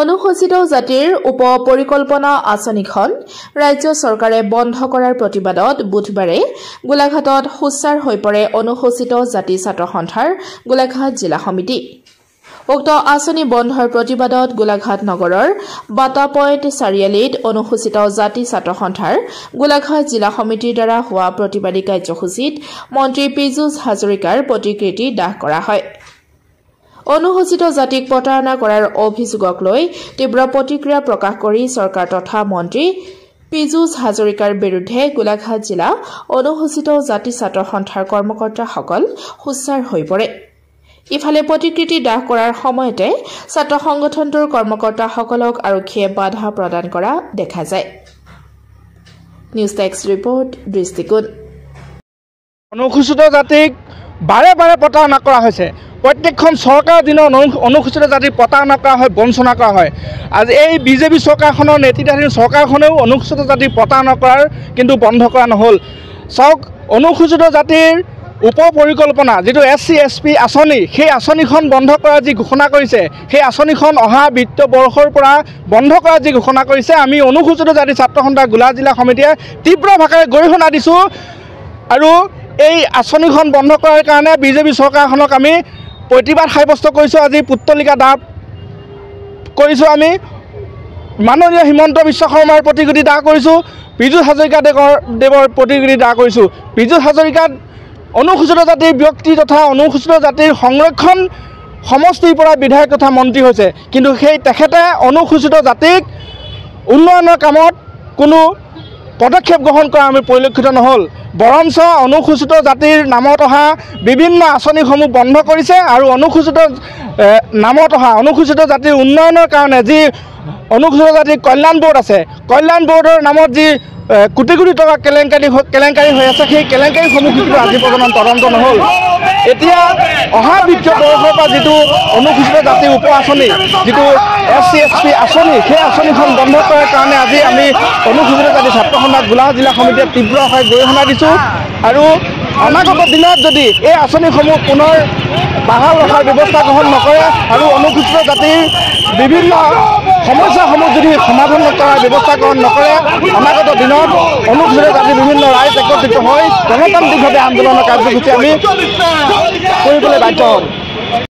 অনুসূচিত জাতিৰ উপ পৰিকল্পনা আঁচনিখন ৰাজ্য চৰকাৰে বন্ধ কৰাৰ প্ৰতিবাদত বুধবাৰে গোলাঘাটত সোচ্চাৰ হৈ পৰে অনুসূচিত জাতি ছাত্ৰ সন্থাৰ গোলাঘাট জিলা সমিতি। উক্ত আঁচনি বন্ধৰ প্ৰতিবাদত গোলাঘাট নগৰৰ বাটা পইণ্ট চাৰিআলিত অনুসূচিত জাতি ছাত্ৰ সন্থাৰ গোলাঘাট জিলা সমিতিৰ দ্বাৰা হোৱা প্ৰতিবাদী কাৰ্যসূচীত মন্ত্ৰী পীযুষ হাজৰিকাৰ প্ৰতিকৃতি দাহ কৰা হয়। অনুসূচিত জাতিক প্ৰতাৰণা কৰাৰ অভিযোগক লৈ তীব্ৰ প্ৰতিক্ৰিয়া প্ৰকাশ কৰি চৰকাৰ তথা মন্ত্ৰী পীযুষ হাজৰিকাৰ বিৰুদ্ধে গোলাঘাট জিলা অনুসূচিত জাতি ছাত্ৰ সন্থাৰ কৰ্মকৰ্তাসকল সোচ্চাৰ হৈ পৰে। ইফালে প্ৰতিকৃতি দাহ কৰাৰ সময়তে ছাত্ৰ সংগঠনটোৰ কৰ্মকৰ্তাসকলক আৰক্ষীয়ে বাধা প্ৰদান কৰা দেখা যায়। নিউজ টেক্স ৰিপৰ্ট দৃষ্টিকোণ। অনুসূচিত জাতিক বাৰে বাৰে প্ৰতাৰণা কৰা হৈছে। প্ৰত্যেকখন চৰকাৰৰ দিনত অনুসূচিত জাতিক প্ৰতাৰণা কৰা হয়, বঞ্চনা কৰা হয়। আজি এই বিজেপি চৰকাৰখনৰ নেতৃত্বাধীন চৰকাৰখনেও অনুসূচিত জাতিক প্ৰতাৰণা কৰাৰ কিন্তু বন্ধ কৰা নহ'ল। চাওক, অনুসূচিত জাতিৰ উপ পৰিকল্পনা যিটো SC/ST আঁচনি, সেই আঁচনিখন বন্ধ কৰাৰ যি ঘোষণা কৰিছে, সেই আঁচনিখন অহা বিত্ত বৰ্ষৰ পৰা বন্ধ কৰাৰ যি ঘোষণা কৰিছে, আমি অনুসূচিত জাতি ছাত্ৰ সন্থা গোলাঘাট জিলা সমিতিয়ে তীব্ৰ ভাষাৰে গৰিহণা দিছোঁ। আৰু এই আঁচনিখন বন্ধ কৰাৰ কাৰণে বিজেপি চৰকাৰখনক আমি প্ৰতিবাদ সাব্যস্ত কৰিছোঁ। আজি পুত্তলিকা দাহ কৰিছোঁ, আমি মাননীয় হিমন্ত বিশ্ব শৰ্মাৰ প্ৰতিকৃতি দাহ কৰিছোঁ, পীযুষ হাজৰিকা দেৱৰ প্ৰতিকৃতি দাহ কৰিছোঁ। পীযুষ হাজৰিকাত অনুসূচিত জাতিৰ ব্যক্তি তথা অনুসূচিত জাতিৰ সংৰক্ষণ সমষ্টিৰ পৰা বিধায়ক তথা মন্ত্ৰী হৈছে, কিন্তু সেই তেখেতে অনুসূচিত জাতিক উন্নয়নৰ কামত কোনো পদক্ষেপ গ্ৰহণ কৰা আমি পৰিলক্ষিত নহ'ল। বৰঞ্চ অনুসূচিত জাতিৰ নামত অহা বিভিন্ন আঁচনিসমূহ বন্ধ কৰিছে আৰু অনুসূচিত নামত অহা অনুসূচিত জাতিৰ উন্নয়নৰ কাৰণে যি অনুসূচিত জাতিৰ কল্যাণ বোৰ্ড আছে, কল্যাণ বোৰ্ডৰ নামত যি কোটি কোটি টকা কেলেংকাৰী হৈ আছে, সেই কেলেংকাৰীসমূহ কিন্তু আজি পৰ্যন্ত তদন্ত নহ'ল। এতিয়া অহা বিত্তীয় বৰ্ষৰ পৰা যিটো অনুসূচিত জাতিৰ উপ আঁচনি, যিটো SC/ST আঁচনি, সেই আঁচনিখন বন্ধ কৰাৰ কাৰণে আজি আমি অনুসূচিত জাতি ছাত্ৰ সন্থা গোলাঘাট জিলা সমিতিয়ে তীব্ৰ আশাৰে গৰিহণা দিছোঁ। আৰু অনাগত দিনত যদি এই আঁচনিসমূহ পুনৰ বাহাল ৰখাৰ ব্যৱস্থা গ্ৰহণ নকৰে আৰু অনুসূচিত জাতিৰ বিভিন্ন সমস্যাসমূহ যদি সমাধান কৰাৰ ব্যৱস্থা গ্ৰহণ নকৰে, অনাগত দিনত অনুসূচিত জাতিৰ বিভিন্ন ৰাইজ একত্ৰিত হৈ গণতান্ত্ৰিকভাৱে আন্দোলনৰ কাৰ্যসূচী আমি কৰিবলৈ বাধ্য হ'ম।